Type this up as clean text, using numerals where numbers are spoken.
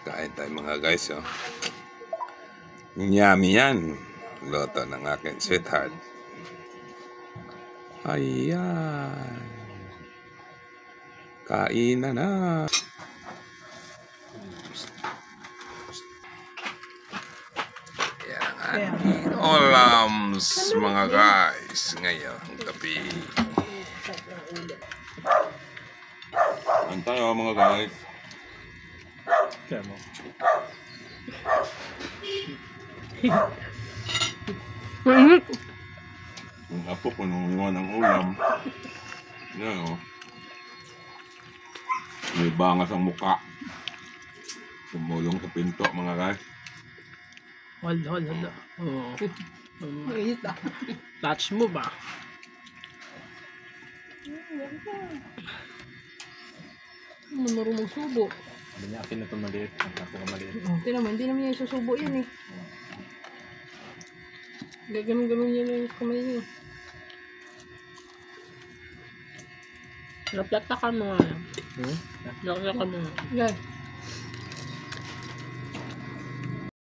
Kain tayo mga guys, oh. Yummy yan. Loto ng aking sweetheart. Ayan. Kain na. Yan ang ating olams mga guys. Ngayong gabi. Kain tayo mga guys. Kaya mo. Yung apo ko nung iwan ng ulam. Yan o. May bangas ang muka. Sumulong sa pinto mga guys. Hala. Oo. Mainit ah. Touch mo ba? Marunong subo. Hindi niya akin na ito maliit. Ang ako ka maliit. Hindi naman niya isusubo yan eh. Gaganon yan yung kamay niya. Naplata ka mo nga. Naplata ka mo nga. Yan.